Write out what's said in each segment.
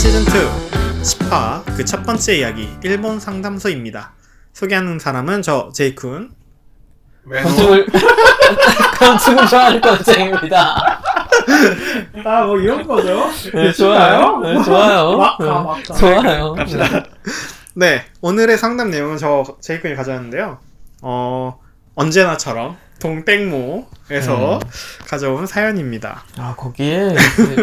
시즌2 10화 그 첫 번째 이야기 일본 상담소입니다. 소개하는 사람은 저 제이쿤. 건축을 좋아하는 건쟁입니다. 아, 뭐 이런 거죠? 네, 좋아요. 네, 좋아요. 막가. 좋아요. 갑시다. 네, 오늘의 상담 내용은 저 제이쿤이 가져왔는데요. 언제나처럼 동땡모에서 가져온 사연입니다. 아, 거기에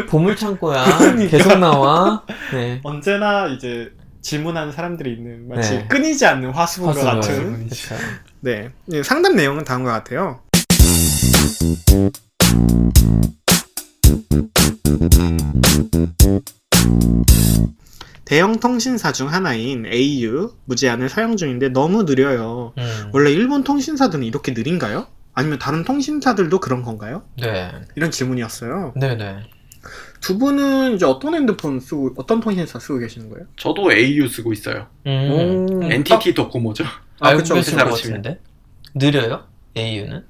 보물창고야. 계속 나와. 네. 언제나 이제 질문하는 사람들이 있는 마치 네. 끊이지 않는 화수분과 같은. 그쵸. 네, 상담 내용은 다음과 같아요. 대형 통신사 중 하나인 au 무제한을 사용 중인데 너무 느려요. 원래 일본 통신사들은 이렇게 느린가요? 아니면 다른 통신사들도 그런 건가요? 네. 이런 질문이었어요. 네네. 두 분은 이제 어떤 핸드폰 쓰고 어떤 통신사 쓰고 계시는 거예요? 저도 au 쓰고 있어요. NTT 도코모죠. 알고 그쵸, 계실 것 그쵸. 같은데? 느려요? AU는?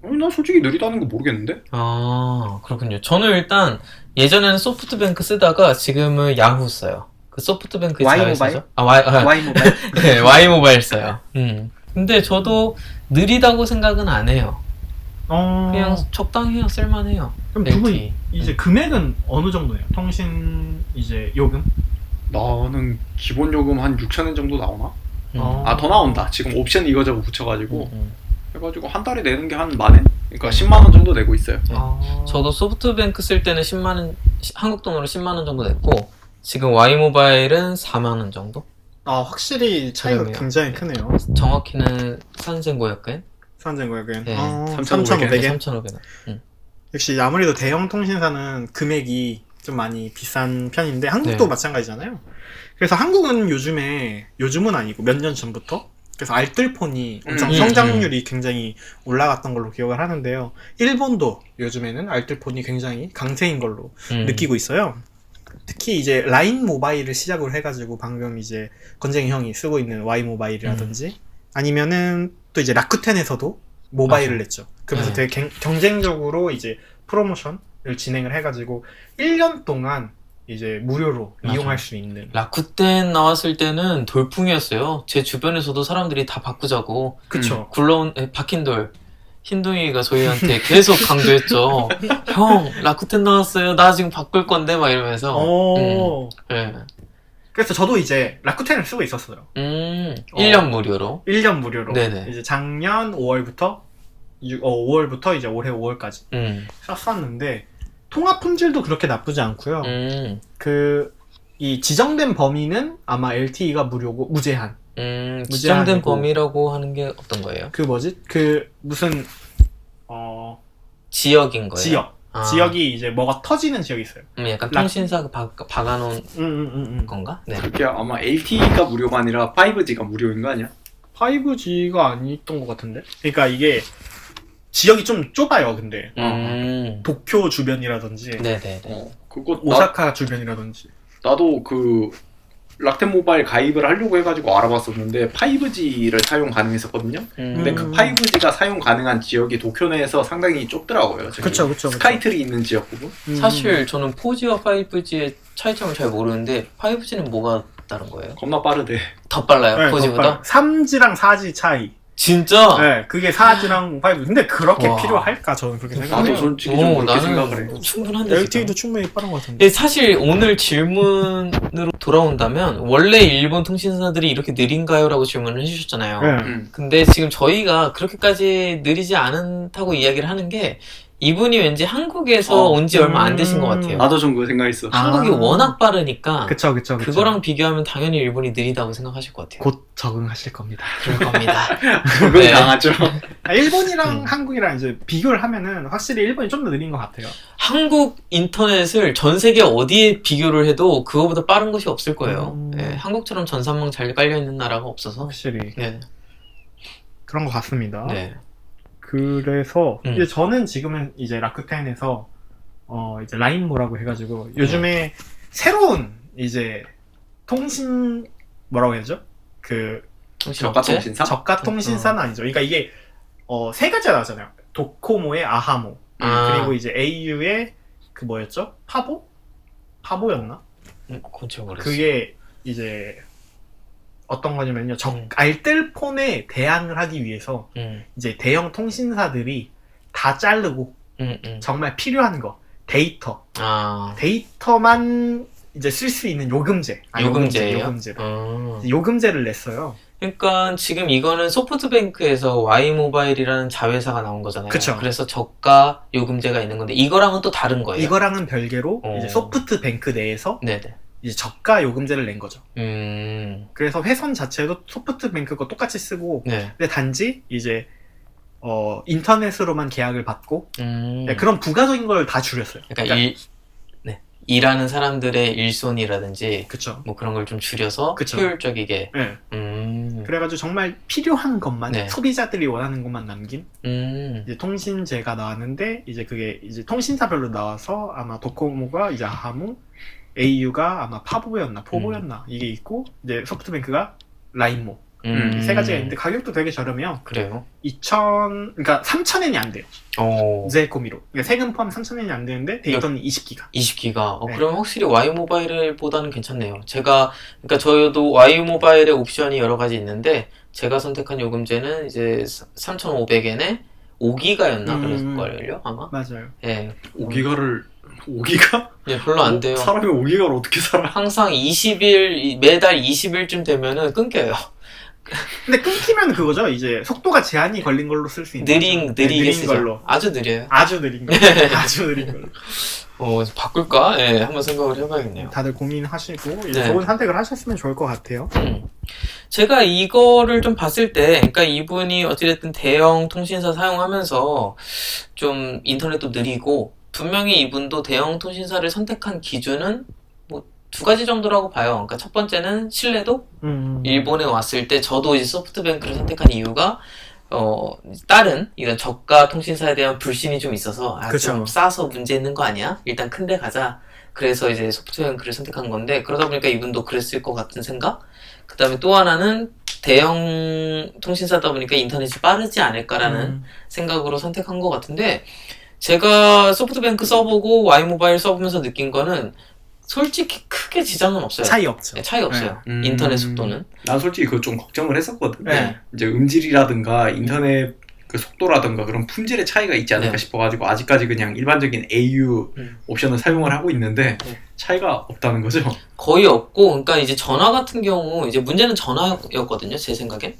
나 솔직히 느리다는 거 모르겠는데? 아, 그렇군요. 저는 일단 예전에는 소프트뱅크 쓰다가 지금은 야후 써요. 그 소프트뱅크 Y 잘 모바일? 쓰죠? Y모바일? 네, Y모바일 써요. 근데 저도 느리다고 생각은 안 해요. 그냥 적당해요. 쓸만해요. 그럼 두 분 LTE. 이제 금액은 어느 정도예요? 통신 이제 요금? 나는 기본 요금 한 6,000원 정도 나오나? 어. 아, 더 나온다. 지금 옵션 이거저거 붙여가지고 음. 해가지고 한 달에 내는 게 한 만엔? 그러니까 10만원 정도 내고 있어요. 저도 소프트뱅크 쓸 때는 10만원, 한국 돈으로 10만원 정도 냈고, 지금 Y모바일은 4만원 정도? 확실히 차이가 그러네요. 굉장히 크네요. 정확히는 3500엔? 3,500엔. 네. 3,500엔. 3,500엔. 역시 아무래도 대형 통신사는 금액이 좀 많이 비싼 편인데 한국도 네. 마찬가지잖아요. 그래서 한국은 요즘은 아니고 몇 년 전부터 그래서 알뜰폰이 엄청 성장률이 굉장히 올라갔던 걸로 기억을 하는데요. 일본도 요즘에는 알뜰폰이 굉장히 강세인 걸로 느끼고 있어요. 특히 이제 라인 모바일을 시작으로 해가지고 방금 이제 건쟁이 형이 쓰고 있는 Y 모바일이라든지 아니면은 또 이제 라쿠텐에서도 모바일을 맞아. 냈죠. 그러면서 네. 되게 경쟁적으로 이제 프로모션을 진행을 해가지고 1년 동안 이제 무료로 맞아. 이용할 수 있는. 라쿠텐 나왔을 때는 돌풍이었어요. 제 주변에서도 사람들이 다 바꾸자고 그쵸. 박힌 돌 흰둥이가 저희한테 계속 강조했죠. 형 라쿠텐 나왔어요. 나 지금 바꿀 건데 막 이러면서. 네. 그래서 저도 이제 라쿠텐을 쓰고 있었어요. 1년 무료로. 1년 무료로. 네네. 이제 작년 5월부터 5월부터 이제 올해 5월까지 썼었는데 통합 품질도 그렇게 나쁘지 않고요. 이 지정된 범위는 아마 LTE가 무료고 무제한. 지정된 무제한이고. 범위라고 하는 게 어떤 거예요? 무슨 지역인 거예요? 지역. 아. 지역이 이제 뭐가 터지는 지역이 있어요. 약간 통신사가 박아놓은 건가? 네. 그게 아마 LTE가 무료가 아니라 5G가 무료인 거 아니야? 5G가 아니었던 것 같은데. 그러니까 이게 지역이 좀 좁아요. 근데 도쿄 주변이라든지 네네네. 그거 오사카 주변이라든지. 나도 그 락텐 모바일 가입을 하려고 해가지고 알아봤었는데 5G를 사용 가능했었거든요. 근데 그 5G가 사용 가능한 지역이 도쿄 내에서 상당히 좁더라고요. 그쵸. 스카이트리 있는 지역 부분. 사실 저는 4G와 5G의 차이점을 잘 모르는데 5G는 뭐가 다른 거예요? 겁나 빠르대. 더 빨라요? 네, 4G보다? 3G랑 4G 차이. 진짜? 네, 그게 4G랑 5G. 근데 그렇게 와. 필요할까? 저는 그렇게 나도 생각해요. 솔직히 좀 그렇게 나는 생각을 해. 뭐 충분한데 LTE도 지금. 충분히 빠른 것 같은데. 예, 사실 오늘 질문으로 돌아온다면 원래 일본 통신사들이 이렇게 느린가요? 라고 질문을 해주셨잖아요. 네. 근데 지금 저희가 그렇게까지 느리지 않다고 이야기를 하는 게 이분이 왠지 한국에서 온 지 얼마 안 되신 것 같아요. 나도 좀 그 생각했어. 한국이 워낙 빠르니까 그쵸. 그거랑 비교하면 당연히 일본이 느리다고 생각하실 것 같아요. 곧 적응하실 겁니다. 그럴 겁니다. 적응 네. 당하죠. 일본이랑 한국이랑 이제 비교를 하면은 확실히 일본이 좀 더 느린 것 같아요. 한국 인터넷을 전 세계 어디에 비교를 해도 그거보다 빠른 곳이 없을 거예요. 네, 한국처럼 전산망 잘 깔려있는 나라가 없어서. 확실히 네. 그런 것 같습니다. 네. 그래서 이제 저는 지금은 이제 라쿠텐에서 이제 라인모라고 해가지고 요즘에 새로운 이제 통신 뭐라고 해야 되죠? 그 저가 통신사? 저가 통신사는 아니죠. 그러니까 이게 세 가지가 나왔잖아요. 도코모의 아하모, 그리고 이제 au의 그 뭐였죠? 파보였나? 그건 잘 모르겠어요. 그게 이제 어떤 거냐면요. 음. 알뜰폰에 대항을 하기 위해서 이제 대형 통신사들이 다 자르고 정말 필요한 거 데이터만 이제 쓸 수 있는 요금제. 요금제예요? 요금제를 냈어요. 그러니까 지금 이거는 소프트뱅크에서 Y모바일이라는 자회사가 나온 거잖아요. 그쵸. 그래서 저가 요금제가 있는 건데 이거랑은 또 다른 거예요. 이거랑은 별개로 이제 소프트뱅크 내에서 네네. 이제 저가 요금제를 낸 거죠. 그래서 그래서 회선 자체도 소프트뱅크 거 똑같이 쓰고 네. 근데 단지 이제 인터넷으로만 계약을 받고 네, 음. 그런 부가적인 걸 다 줄였어요. 그러니까 일하는 사람들의 일손이라든지 그쵸. 뭐 그런 걸 좀 줄여서 그쵸. 효율적이게. 네. 그래가지고 정말 필요한 것만 네. 소비자들이 원하는 것만 남긴 음. 이제 통신제가 나왔는데 이제 그게 이제 통신사별로 나와서 아마 도코모가 이제 아하모, AU가 아마 포보였나 이게 있고 이제 소프트뱅크가 라인모 이 세 가지가 있는데 가격도 되게 저렴해요. 그래요? 그러니까 3,000엔이 안 돼요. 제코미로. 그러니까 세금 포함 3,000엔이 안 되는데 데이터는 20기가. 20기가. 네. 그러면 확실히 Y모바일보다는 괜찮네요. 그러니까 저도 Y모바일의 옵션이 여러 가지 있는데 제가 선택한 요금제는 이제 3,500엔에 5기가였나 그랬을걸요 아마. 맞아요. 예. 5기가? 예, 별로 안 돼요. 사람이 5기가를 어떻게 살아? 항상 20일 매달 20일쯤 되면은 끊겨요. 근데 끊기면 그거죠. 이제 속도가 제한이 걸린 걸로 쓸 수 있는 거죠. 느리게 느린 쓰죠. 걸로. 아주 느려요. 아주 느린 걸로. 아주 느린 걸로. 바꿀까? 예, 한번 생각을 해봐야겠네요. 다들 고민하시고 이제 네. 좋은 선택을 하셨으면 좋을 것 같아요. 제가 이거를 좀 봤을 때, 그러니까 이분이 어찌됐든 대형 통신사 사용하면서 좀 인터넷도 느리고, 분명히 이분도 대형 통신사를 선택한 기준은 뭐 2가지 정도라고 봐요. 그러니까 첫 번째는 신뢰도? 일본에 왔을 때 저도 이제 소프트뱅크를 선택한 이유가 다른 이런 저가 통신사에 대한 불신이 좀 있어서 그쵸. 좀 싸서 문제 있는 거 아니야? 일단 큰 데 가자. 그래서 이제 소프트뱅크를 선택한 건데 그러다 보니까 이분도 그랬을 것 같은 생각? 그 다음에 또 하나는 대형 통신사다 보니까 인터넷이 빠르지 않을까라는 생각으로 선택한 것 같은데 제가 소프트뱅크 써보고 Y모바일 써보면서 느낀 거는 솔직히 크게 지장은 없어요. 차이 없죠. 네, 차이 없어요. 인터넷 속도는. 난 솔직히 그거 좀 걱정을 했었거든. 네. 이제 음질이라든가 인터넷 그 속도라든가 그런 품질의 차이가 있지 않을까 네. 싶어가지고 아직까지 그냥 일반적인 AU 옵션을 사용을 하고 있는데 네. 차이가 없다는 거죠. 거의 없고, 그러니까 이제 전화 같은 경우, 이제 문제는 전화였거든요, 제 생각엔.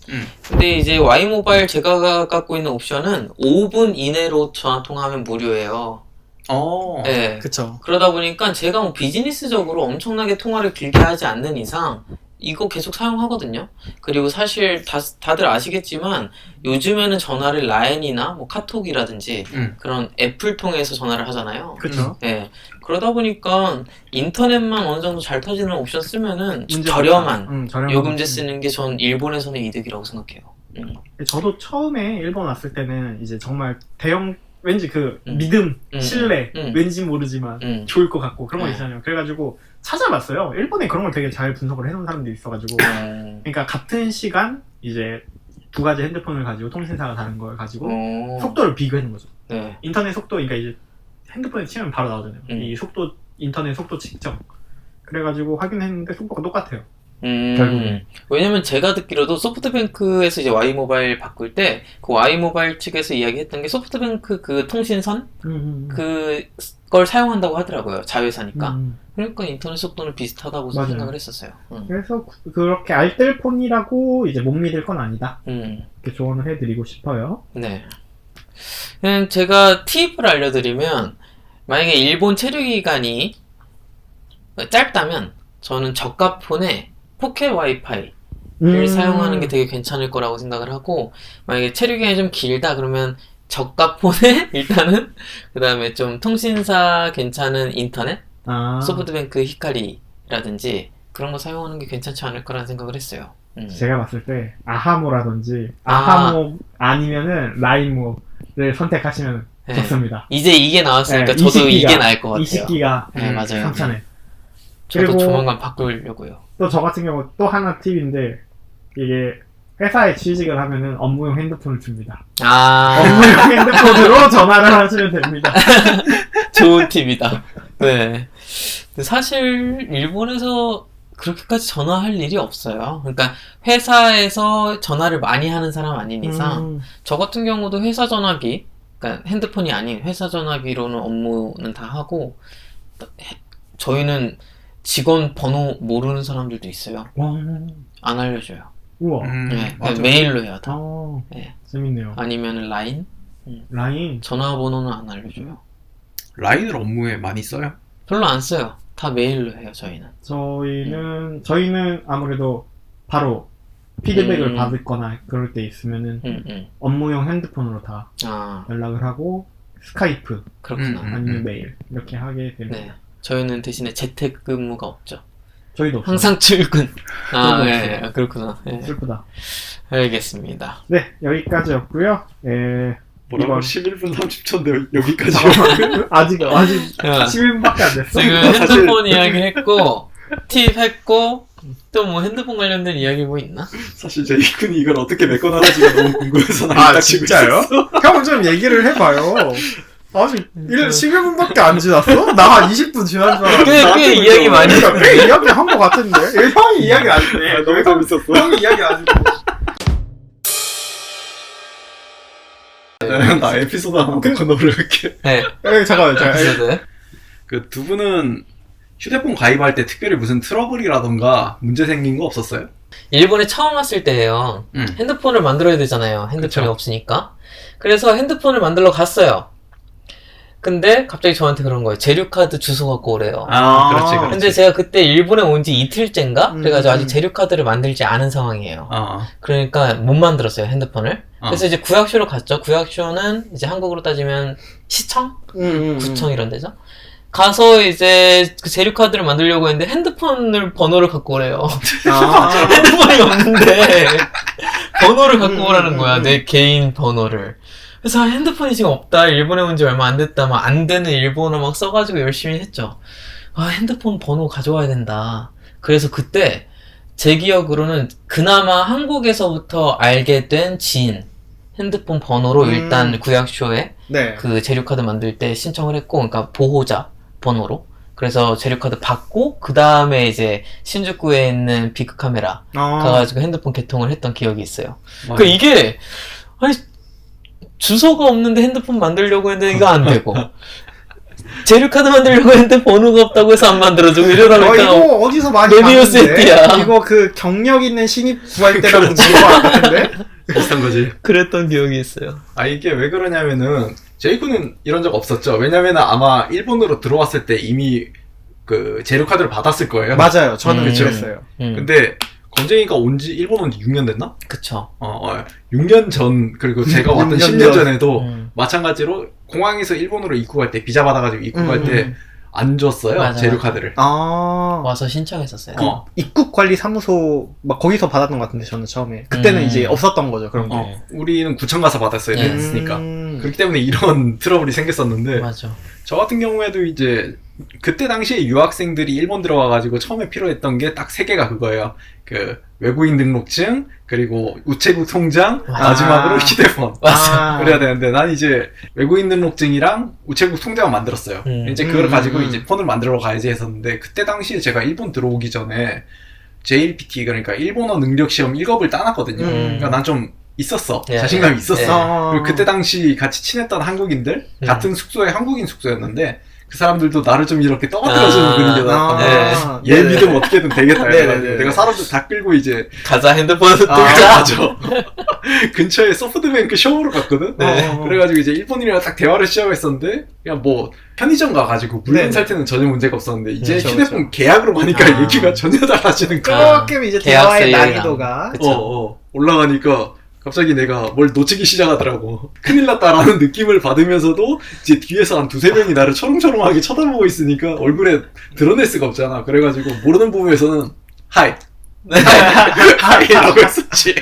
근데 이제 Y모바일 제가 갖고 있는 옵션은 5분 이내로 전화 통화하면 무료예요. 네. 그쵸. 그러다 보니까 제가 뭐 비즈니스적으로 엄청나게 통화를 길게 하지 않는 이상 이거 계속 사용하거든요. 그리고 사실 다들 아시겠지만 요즘에는 전화를 라인이나 뭐 카톡이라든지 그런 앱을 통해서 전화를 하잖아요. 그쵸. 네. 그러다 보니까 인터넷만 어느 정도 잘 터지는 옵션 쓰면은 문제 저렴한 저렴한 요금제 옵션. 쓰는 게 전 일본에서는 이득이라고 생각해요. 저도 처음에 일본 왔을 때는 이제 정말 대형 왠지 그 음. 믿음, 신뢰, 음. 왠지 모르지만 좋을 것 같고 그런 거 네. 있잖아요. 그래가지고 찾아봤어요. 일본에 그런 걸 되게 잘 분석을 해놓은 사람들이 있어가지고 그러니까 같은 시간 이제 2가지 핸드폰을 가지고 통신사가 다른 걸 가지고 속도를 비교해놓은 거죠. 네. 인터넷 속도, 그러니까 이제 핸드폰에 치면 바로 나오잖아요. 이 속도, 인터넷 속도 측정. 그래가지고 확인했는데 속도가 똑같아요. 결국엔. 왜냐면 제가 듣기로도 소프트뱅크에서 이제 Y모바일 바꿀 때 그 Y모바일 측에서 이야기했던 게 소프트뱅크 그 통신선 그걸 사용한다고 하더라고요. 자회사니까. 그러니까 인터넷 속도는 비슷하다고 맞아요. 생각을 했었어요. 그래서 그렇게 알뜰폰이라고 이제 못 믿을 건 아니다. 이렇게 조언을 해드리고 싶어요. 네. 그냥 제가 팁을 알려드리면 만약에 일본 체류 기간이 짧다면 저는 저가 폰에 포켓 와이파이를 사용하는 게 되게 괜찮을 거라고 생각을 하고 만약에 체류 기간이 좀 길다 그러면 저가 폰에 일단은 그 다음에 좀 통신사 괜찮은 인터넷 소프트뱅크 히카리라든지 그런 거 사용하는 게 괜찮지 않을까라는 생각을 했어요. 제가 봤을 때 아하모라든지 아하모 아니면은 라인모를 선택하시면 네. 좋습니다. 이제 이게 나왔으니까 네, 저도 20기가, 이게 나을 것 같아요. 20기가 네, 맞아요. 3,000엔. 저도 그리고 조만간 바꾸려고요. 또 저 같은 경우 또 하나 팁인데 이게 회사에 취직을 하면은 업무용 핸드폰을 줍니다. 업무용 핸드폰으로 전화를 하시면 됩니다. 좋은 팁이다. 네. 근데 사실 일본에서 그렇게까지 전화할 일이 없어요. 그러니까 회사에서 전화를 많이 하는 사람 아닌 이상 저 같은 경우도 회사 전화기, 그러니까 핸드폰이 아닌 회사 전화기로는 업무는 다 하고 저희는 직원 번호 모르는 사람들도 있어요. 와, 안 알려줘요. 우와. 네, 맞아. 메일로 해요 다. 아, 네. 재밌네요. 아니면 라인? 라인. 전화번호는 안 알려줘요. 라인을 업무에 많이 써요? 별로 안 써요. 다 메일로 해요 저희는. 저희는 아무래도 바로 피드백을 음. 받거나 그럴 때 있으면은 음. 업무용 핸드폰으로 다 아 연락을 하고 스카이프 그렇구나. 아니면 메일 이렇게 하게 됩니다. 네. 저희는 대신에 재택근무가 없죠. 저희도 없어요. 항상 출근. 아, 그런 거 예, 없어요. 그렇구나. 예. 슬프다. 알겠습니다. 네, 여기까지였고요. 뭐라고? 이번- 11분 30초인데 여기까지. 잠깐만. 아직 야, 11분밖에 안 됐어. 지금 사실- 핸드폰 이야기 했고, 팁 했고, 또 뭐 핸드폰 관련된 이야기 뭐 있나? 사실 제이군이 이걸 어떻게 메꿔나갈지가 너무 궁금해서 나 아, 딱 치고 진짜요? 있었어. 형 좀 얘기를 해봐요. 아직 11분밖에 안 지났어? 나 한 20분 지난 줄 알았는데. 꽤 이야기 많이 했어. 꽤 이야기 한 것 같은데? 형이 이야기 안 했네. 아, 너무 재밌었어. 형이 이야기 안 했네. 나 에피소드 한번 메꿔놓으려 할게. 네. 잠깐만. 에피소드. 그 두 분은 휴대폰 가입할 때 특별히 무슨 트러블이라던가 문제 생긴 거 없었어요? 일본에 처음 왔을 때예요. 핸드폰을 만들어야 되잖아요. 핸드폰이 그쵸. 없으니까. 그래서 핸드폰을 만들러 갔어요. 근데 갑자기 저한테 그런 거예요. 재료카드 주소 갖고 오래요. 아, 그렇지. 근데 제가 그때 일본에 온 지 이틀째인가? 그래가지고 아직 음. 재료카드를 만들지 않은 상황이에요. 아, 그러니까 못 만들었어요, 핸드폰을. 어. 그래서 이제 구약쇼로 갔죠. 구약쇼는 이제 한국으로 따지면 시청? 구청 이런 데죠. 가서 이제 그 재료카드를 만들려고 했는데 핸드폰을 번호를 갖고 오래요. 아, 핸드폰이 없는데 번호를 갖고 오라는 거야. 내 개인 번호를. 그래서 핸드폰이 지금 없다. 일본에 온 지 얼마 안 됐다. 막 안 되는 일본어 막 써가지고 열심히 했죠. 아, 핸드폰 번호 가져와야 된다. 그래서 그때 제 기억으로는 그나마 한국에서부터 알게 된 지인 핸드폰 번호로 일단 구약쇼에 네. 그 재료카드 만들 때 신청을 했고, 그러니까 보호자 번호로. 그래서 재료카드 받고 그 다음에 이제 신주쿠에 있는 비크카메라 가가지고 핸드폰 개통을 했던 기억이 있어요. 그 이게 아니 주소가 없는데 핸드폰 만들려고 했는데 이거 안 되고 재료카드 만들려고 했는데 번호가 없다고 해서 안 만들어주고 이러다 보니까 이거 어디서 많이 메디오 봤는데? 세트야. 이거 그 경력 있는 신입 구할 때랑 본것 같은데? 비슷한 거지. 그랬던 기억이 있어요. 아, 이게 왜 그러냐면은, 제이군은 이런 적 없었죠? 왜냐면은 아마 일본으로 들어왔을 때 이미 그 재료카드를 받았을 거예요. 맞아요. 저는 그쵸. 그랬어요. 근데, 검쟁이가 온지 일본 온 지 6년 됐나? 그쵸. 6년 전, 그리고 제가 왔던 6년 10년 전에도 음. 마찬가지로 공항에서 일본으로 입국할 때, 비자 받아가지고 입국할 때 안 줬어요. 맞아, 재료카드를. 와서 신청했었어요. 입국 관리 사무소 막 거기서 받았던 것 같은데 저는 처음에 그때는 이제 없었던 거죠 그런 게. 우리는 구청 가서 받았어야 네. 됐으니까. 그렇기 때문에 이런 트러블이 생겼었는데, 맞아. 저 같은 경우에도 이제 그때 당시에 유학생들이 일본 들어와가지고 처음에 필요했던 게 딱 세 개가 그거예요. 그 외국인 등록증, 그리고 우체국 통장, 맞아. 마지막으로 휴대폰. 맞아. 그래야 되는데 난 이제 외국인 등록증이랑 우체국 통장을 만들었어요. 이제 그걸 가지고 이제 폰을 만들어 가야지 했었는데, 그때 당시에 제가 일본 들어오기 전에 JLPT, 그러니까 일본어 능력 시험 1급을 따놨거든요. 그러니까 난 좀 있었어. 예, 자신감이 예, 있었어. 예. 그리고 그때 당시 같이 친했던 한국인들, 같은 숙소에 한국인 숙소였는데, 그 사람들도 나를 좀 이렇게 떠받들어주는 분위기가 나왔단 네. 얘 믿으면 어떻게든 되겠다. 네네네. 이래가지고 내가 사람들 다 끌고 이제 가자 핸드폰을 뚫자. 맞아. 근처에 소프트뱅크 쇼으로 갔거든. 네. 그래가지고 이제 일본인이랑 딱 대화를 시작했었는데, 그냥 뭐 편의점 가가지고 물건 네네. 살 때는 전혀 문제가 없었는데, 이제 그쵸, 휴대폰 계약으로 가니까 얘기가 전혀 달라지는 거야. 조금 이제 계약서 대화의 얘기가 난이도가 그쵸. 올라가니까 갑자기 내가 뭘 놓치기 시작하더라고. 큰일 났다라는 느낌을 받으면서도 이제 뒤에서 한 두세 명이 나를 초롱초롱하게 쳐다보고 있으니까 얼굴에 드러낼 수가 없잖아. 그래가지고 모르는 부분에서는 하이 하이라고 했었지.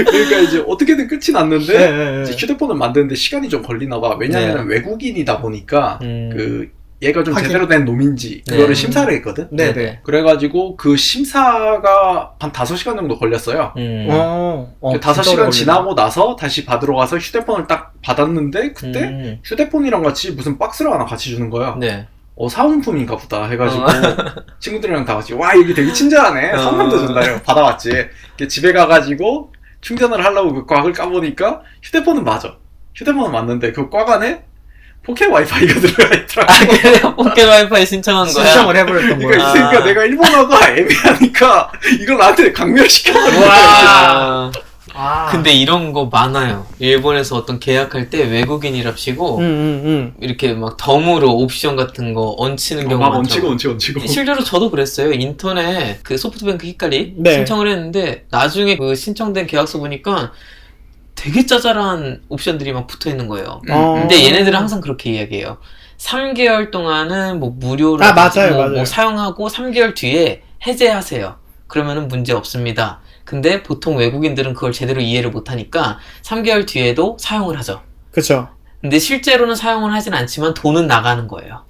그러니까 이제 어떻게든 끝이 났는데 이제 휴대폰을 만드는데 시간이 좀 걸리나 봐. 왜냐면 외국인이다 보니까 그 얘가 좀 제대로 된 놈인지 그거를 심사를 했거든. 네네. 그래가지고 그 심사가 한 5시간 정도 걸렸어요. 그 5시간 지나고 나서 다시 받으러 가서 휴대폰을 딱 받았는데, 그때 휴대폰이랑 같이 무슨 박스를 하나 같이 주는 거야. 네. 사은품인가 보다 해가지고 친구들이랑 다 같이 와 여기 되게 친절하네 선물도 준다 이러고 받아왔지. 이렇게 집에 가가지고 충전을 하려고 그 꽉을 까보니까 휴대폰은 맞아. 휴대폰은 맞는데 그 꽉 안에 포켓 와이파이가 들어가 있더라고. 아, 그래요? 포켓 와이파이 신청한 거야? 신청을 해버렸던 이거 거야. 있으니까 내가 일본어가 애매하니까 이걸 나한테 강렬시켜버린 거야. 와. 아. 근데 이런 거 많아요. 일본에서 어떤 계약할 때 외국인이랍시고 이렇게 막 덤으로 옵션 같은 거 얹히는 경우가 막 많더라고요. 얹히고 실제로 저도 그랬어요. 인터넷 그 소프트뱅크 히카리 네. 신청을 했는데 나중에 그 신청된 계약서 보니까 되게 짜잘한 옵션들이 막 붙어 있는 거예요. 근데 얘네들은 항상 그렇게 이야기해요. 3개월 동안은 뭐 무료로 아, 맞아요. 뭐 사용하고 3개월 뒤에 해제하세요. 그러면은 문제 없습니다. 근데 보통 외국인들은 그걸 제대로 이해를 못하니까 3개월 뒤에도 사용을 하죠. 그쵸. 근데 실제로는 사용을 하진 않지만 돈은 나가는 거예요.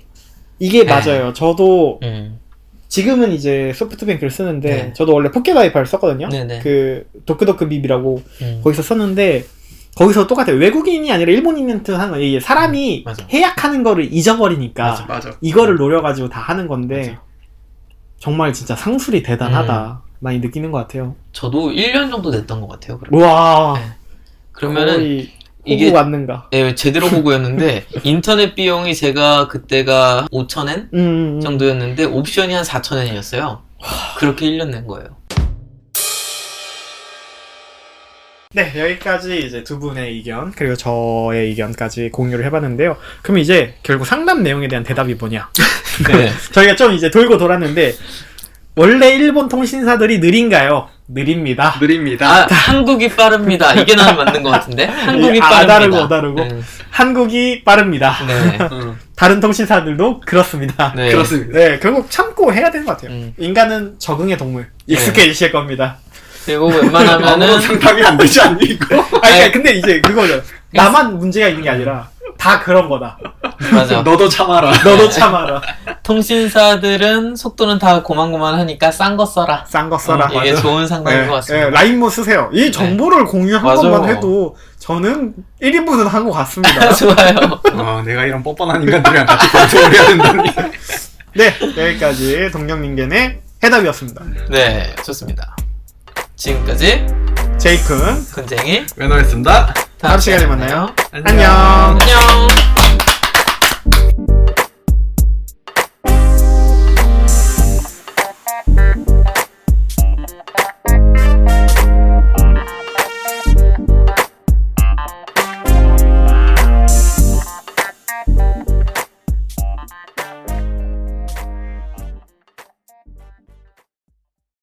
이게 네. 맞아요. 저도 음. 지금은 이제 소프트뱅크를 쓰는데 네. 저도 원래 포켓 와이파이를 썼거든요. 네네. 그 도크도크 빕이라고 거기서 썼는데 거기서 똑같아요. 외국인이 아니라 일본인한테 하는 거예요. 이게 사람이 맞아. 해약하는 거를 잊어버리니까 맞아. 이거를 노려가지고 다 하는 건데 맞아. 정말 진짜 상술이 대단하다 많이 느끼는 것 같아요. 저도 1년 정도 됐던 것 같아요. 그러면. 우와. 네. 그러면은 거의 이게 호구 맞는가. 예, 제대로 호구였는데 인터넷 비용이 제가 그때가 5,000엔 정도였는데 옵션이 한 4,000엔이었어요. 그렇게 1년 낸 거예요. 네, 여기까지 이제 두 분의 의견 그리고 저의 의견까지 공유를 해봤는데요. 그럼 이제 결국 상담 내용에 대한 대답이 뭐냐? 네. 저희가 좀 이제 돌고 돌았는데 원래 일본 통신사들이 느린가요? 느립니다. 느립니다. 한국이 빠릅니다. 이게 나는 맞는 것 같은데? 한국이 빠릅니다. 다르고 다르고 한국이 빠릅니다. 네. 다른 통신사들도 그렇습니다. 네. 그렇습니다. 네, 결국 참고 해야 되는 것 같아요. 인간은 적응의 동물. 익숙해지실 겁니다. 그리고 아무런 웬만하면은 상담이 안 되지 않니 이거? 아니, 근데 이제 그거죠. 나만 문제가 있는 게 아니라 다 그런 거다. 맞아. 너도 참아라. 너도 참아라. 통신사들은 속도는 다 고만고만하니까 싼 거 써라. 싼 거 써라. 이게 맞아. 좋은 상담인 것 같습니다. 네, 라인모 쓰세요. 이 정보를 공유한 맞아. 것만 해도 저는 1인분은 한 것 같습니다. 좋아요. 내가 이런 뻔뻔한 인간들이랑 같이 방송을 해야 된다니. 네, 여기까지 동경민견의 해답이었습니다. 네, 좋습니다. 지금까지 제이큰 군쟁이 외노였습니다. 다음 시간에 만나요. 안녕. 안녕. 안녕.